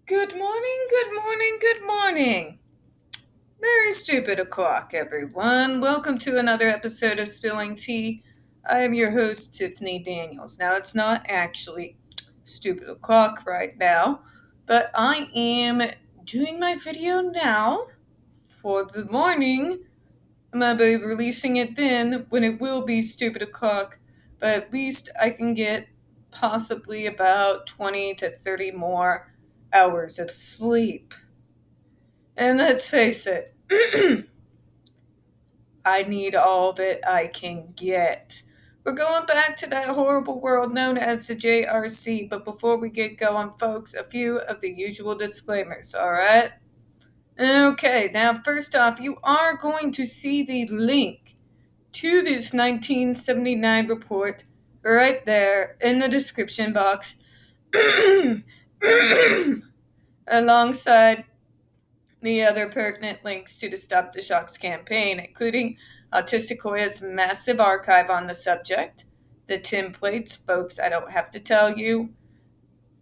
Good morning, good morning, good morning. Very stupid o'clock, everyone. Welcome to another episode of Spilling Tea. I am your host, Tiffany Daniels. Now, it's not actually stupid o'clock right now, but I am doing my video now for the morning. I'm going to be releasing it then when it will be stupid o'clock, but at least I can get possibly about 20 to 30 more hours of sleep. And let's face it, I need all that I can get. We're going back to that horrible world known as the JRC, but before we get going, folks, a few of the usual disclaimers, alright? Okay, now first off, you are going to see the link to this 1979 report right there in the description box alongside the other pertinent links to the Stop the Shocks campaign, including Autistic massive archive on the subject, the templates, folks, I don't have to tell you,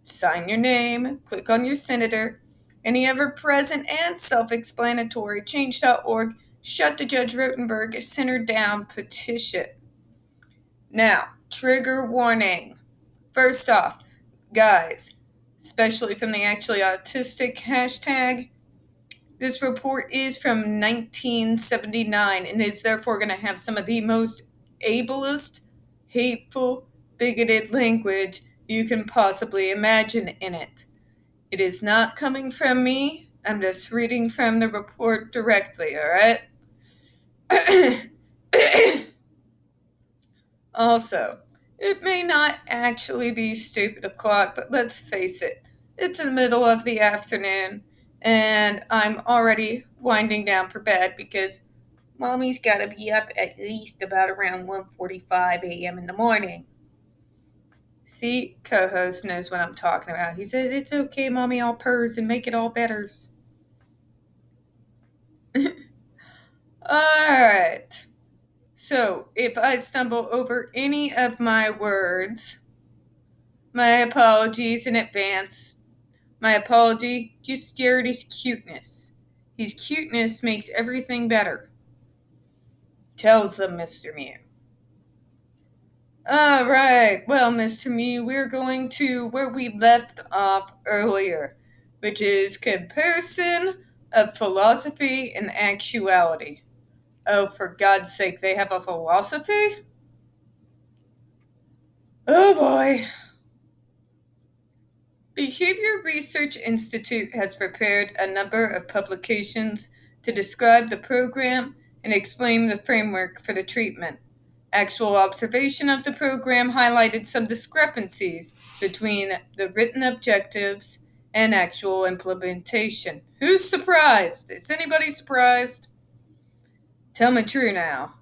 sign your name, click on your senator, any ever present and self-explanatory change.org, shut the Judge Rotenberg center down petition. Now, trigger warning. First off, guys, especially from the actually autistic hashtag, this report is from 1979 and is therefore going to have some of the most ableist, hateful, bigoted language you can possibly imagine in it. It is not coming from me. I'm just reading from the report directly, alright? Also, it may not actually be stupid o'clock, but let's face it, it's in the middle of the afternoon, and I'm already winding down for bed because Mommy's got to be up at least about around 1:45 a.m. in the morning. See, co-host knows what I'm talking about. He says, "It's okay, Mommy, I'll purrs and make it all betters." Alright. So, if I stumble over any of my words, my apologies in advance. My apology, you scared his cuteness. His cuteness makes everything better. Tells them, Mr. Mew. Alright, well, Mr. Mew, we're going to where we left off earlier, which is comparison of philosophy and actuality. Oh, for God's sake, they have a philosophy? Oh boy. Behavior Research Institute has prepared a number of publications to describe the program and explain the framework for the treatment. Actual observation of the program highlighted some discrepancies between the written objectives and actual implementation. Who's surprised? Is anybody surprised? Tell me true now.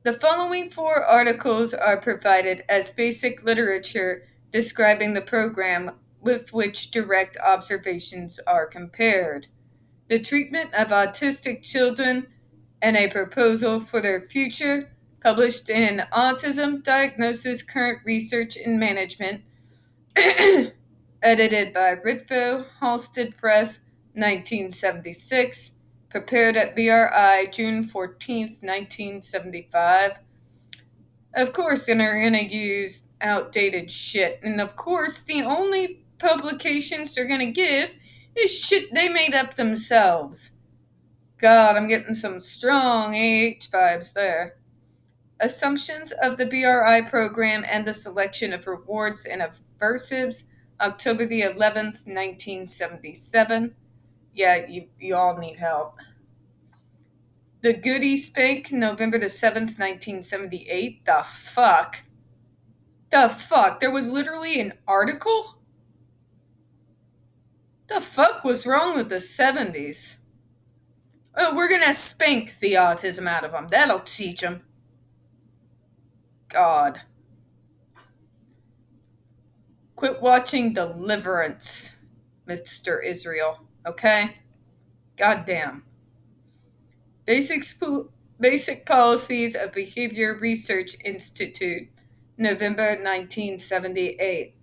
The following 4 articles are provided as basic literature describing the program with which direct observations are compared. The treatment of autistic children and a proposal for their future, published in Autism Diagnosis, Current Research and Management, edited by Ritvo, Halstead Press, 1976, prepared at BRI, June 14th, 1975. Of course, they're going to use outdated shit. And of course, the only publications they're going to give is shit they made up themselves. God, I'm getting some strong AH vibes there. Assumptions of the BRI program and the selection of rewards and aversives, October the 11th, 1977. Yeah, you all need help. The Goody Spank, November the 7th, 1978. The fuck? The fuck? There was literally an article? The fuck was wrong with the 70s? Oh, we're gonna spank the autism out of them. That'll teach them. God. Quit watching Deliverance, Mr. Israel, okay? Goddamn. Basic Policies of Behavior Research Institute, November 1978.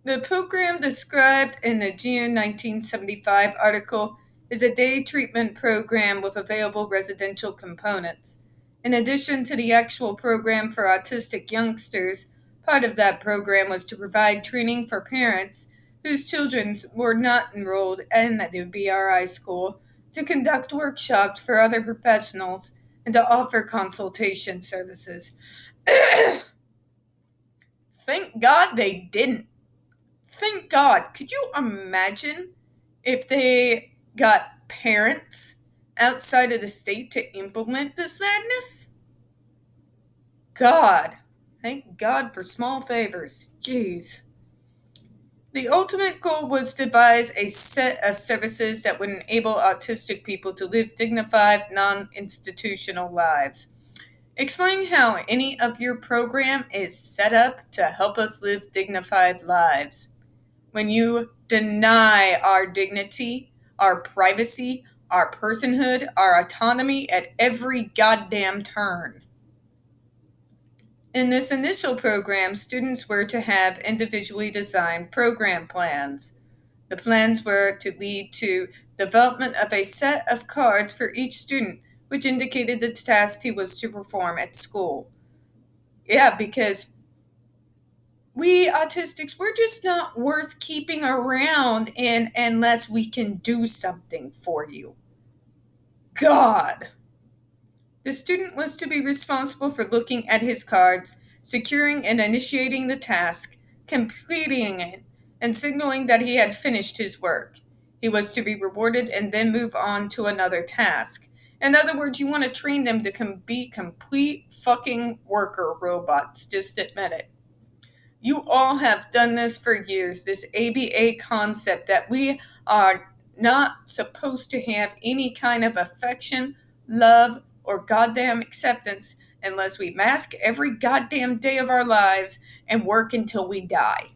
The program described in the June 1975 article is a day treatment program with available residential components. In addition to the actual program for autistic youngsters, part of that program was to provide training for parents whose children were not enrolled in the BRI school to conduct workshops for other professionals and to offer consultation services. Thank God they didn't. Thank God. Could you imagine if they got parents outside of the state to implement this madness? God. Thank God for small favors. Jeez. The ultimate goal was to devise a set of services that would enable autistic people to live dignified, non institutional lives. Explain how any of your program is set up to help us live dignified lives. When you deny our dignity, our privacy, our personhood, our autonomy at every goddamn turn. In this initial program, students were to have individually designed program plans. The plans were to lead to development of a set of cards for each student, which indicated the task he was to perform at school. Yeah, because we autistics, we're just not worth keeping around unless we can do something for you. God. The student was to be responsible for looking at his cards, securing and initiating the task, completing it, and signaling that he had finished his work. He was to be rewarded and then move on to another task. In other words, you want to train them to be complete fucking worker robots. Just admit it. You all have done this for years, this ABA concept that we are not supposed to have any kind of affection, love, or goddamn acceptance unless we mask every goddamn day of our lives and work until we die.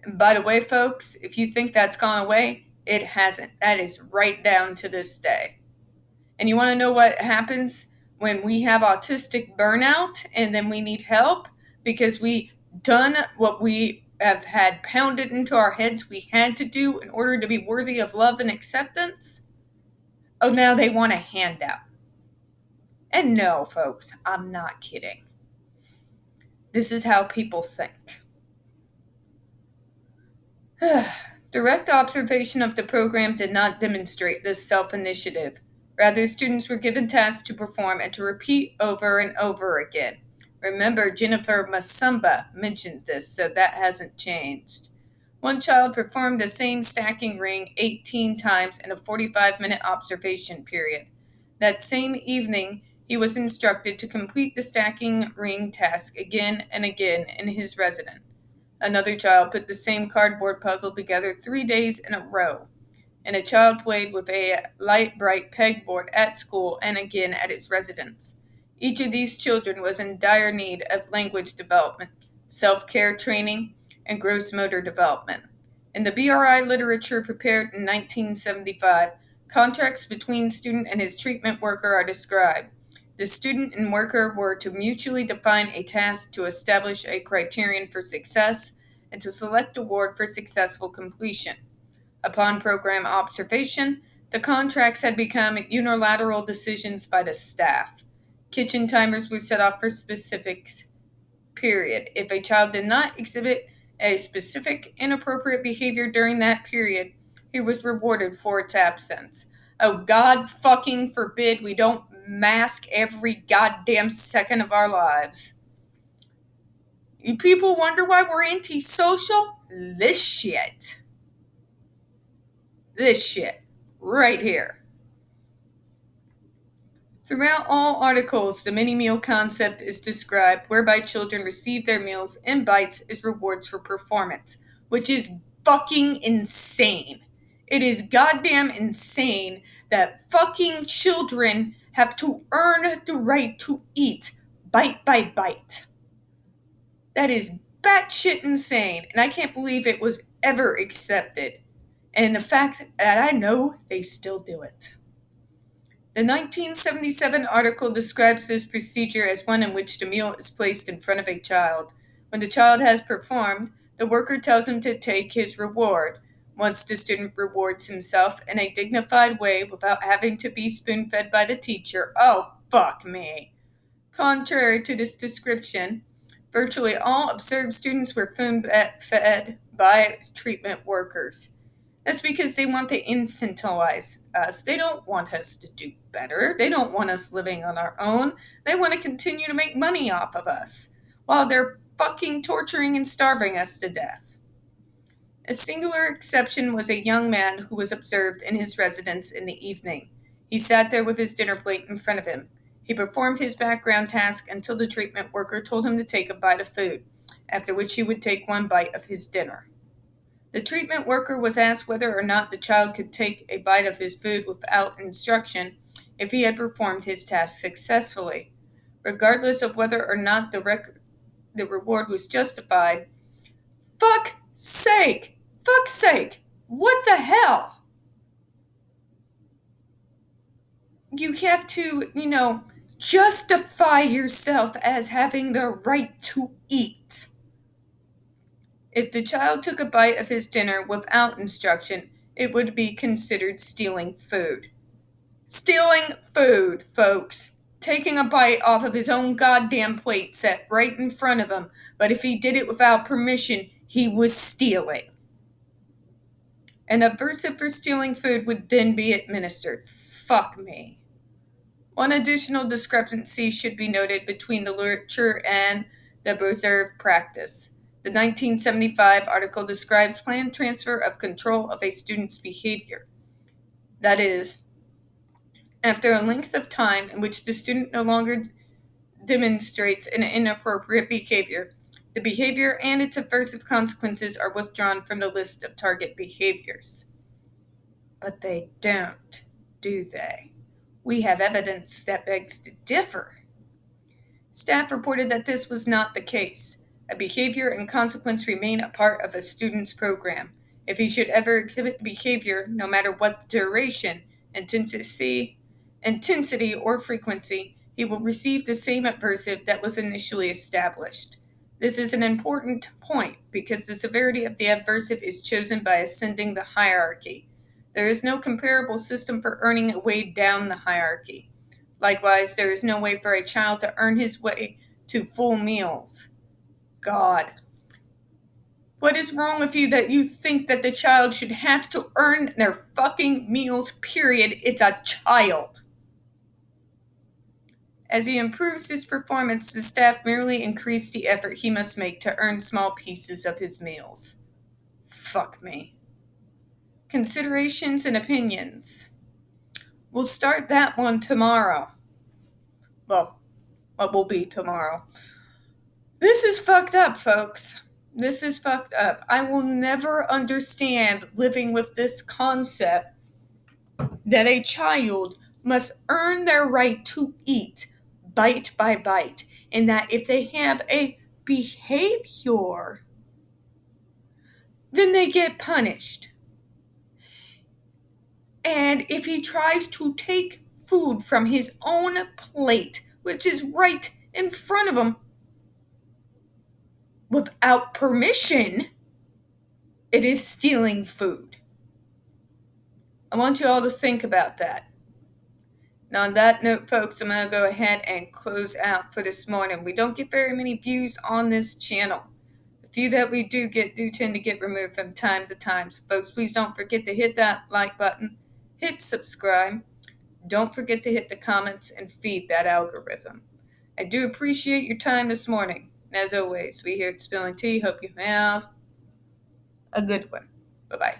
And by the way, folks, if you think that's gone away, it hasn't. That is right down to this day. And you want to know what happens when we have autistic burnout and then we need help? Because we done what we have had pounded into our heads we had to do in order to be worthy of love and acceptance. Oh, now they want a handout. And no, folks, I'm not kidding. This is how people think. Direct observation of the program did not demonstrate this self-initiative. Rather, students were given tasks to perform and to repeat over and over again. Remember, Jennifer Masumba mentioned this, so that hasn't changed. One child performed the same stacking ring 18 times in a 45-minute observation period. That same evening, he was instructed to complete the stacking ring task again and again in his residence. Another child put the same cardboard puzzle together 3 days in a row. And a child played with a light bright pegboard at school and again at his residence. Each of these children was in dire need of language development, self-care training, and gross motor development. In the BRI literature prepared in 1975, contracts between student and his treatment worker are described. The student and worker were to mutually define a task to establish a criterion for success and to select a ward for successful completion. Upon program observation, the contracts had become unilateral decisions by the staff. Kitchen timers were set off for specifics, period. If a child did not exhibit a specific inappropriate behavior during that period, he was rewarded for its absence. Oh, God fucking forbid we don't mask every goddamn second of our lives. You people wonder why we're antisocial? This shit. This shit. Right here. Throughout all articles, the mini-meal concept is described, whereby children receive their meals in bites as rewards for performance, which is fucking insane. It is goddamn insane that fucking children have to earn the right to eat bite by bite. That is batshit insane, and I can't believe it was ever accepted. And the fact that I know they still do it. The 1977 article describes this procedure as one in which the meal is placed in front of a child. When the child has performed, The worker tells him to take his reward. Once the student rewards himself in a dignified way without having to be spoon-fed by the teacher, oh, fuck me. Contrary to this description, virtually all observed students were spoon-fed by treatment workers. That's because they want to infantilize us. They don't want us to do better. They don't want us living on our own. They want to continue to make money off of us while they're fucking torturing and starving us to death. A singular exception was a young man who was observed in his residence in the evening. He sat there with his dinner plate in front of him. He performed his background task until the treatment worker told him to take a bite of food, after which he would take one bite of his dinner. The treatment worker was asked whether or not the child could take a bite of his food without instruction if he had performed his task successfully. Regardless of whether or not the reward was justified, fuck's sake, what the hell? You have to, justify yourself as having the right to eat. If the child took a bite of his dinner without instruction, it would be considered stealing food. Stealing food, folks. Taking a bite off of his own goddamn plate set right in front of him, but if he did it without permission, he was stealing. An aversive for stealing food would then be administered. Fuck me. One additional discrepancy should be noted between the literature and the observed practice. The 1975 article describes planned transfer of control of a student's behavior. That is, after a length of time in which the student no longer demonstrates an inappropriate behavior, the behavior and its aversive consequences are withdrawn from the list of target behaviors. But they don't, do they? We have evidence that begs to differ. Staff reported that this was not the case. A behavior and consequence remain a part of a student's program. If he should ever exhibit the behavior, no matter what the duration, intensity, or frequency, he will receive the same aversive that was initially established. This is an important point because the severity of the aversive is chosen by ascending the hierarchy. There is no comparable system for earning a way down the hierarchy. Likewise, there is no way for a child to earn his way to full meals. God. What is wrong with you that you think that the child should have to earn their fucking meals, period? It's a child. As he improves his performance, the staff merely increase the effort he must make to earn small pieces of his meals. Fuck me. Considerations and opinions. We'll start that one tomorrow. Well, what will be tomorrow. This is fucked up, folks. This is fucked up. I will never understand living with this concept that a child must earn their right to eat bite by bite, and that if they have a behavior, then they get punished. And if he tries to take food from his own plate, which is right in front of him, without permission, it is stealing food. I want you all to think about that. Now, on that note, folks, I'm going to go ahead and close out for this morning. We don't get very many views on this channel. The few that we do tend to get removed from time to time. So, folks, please don't forget to hit that like button, hit subscribe. Don't forget to hit the comments and feed that algorithm. I do appreciate your time this morning. And as always, we here at Spilling Tea hope you have a good one. Bye-bye.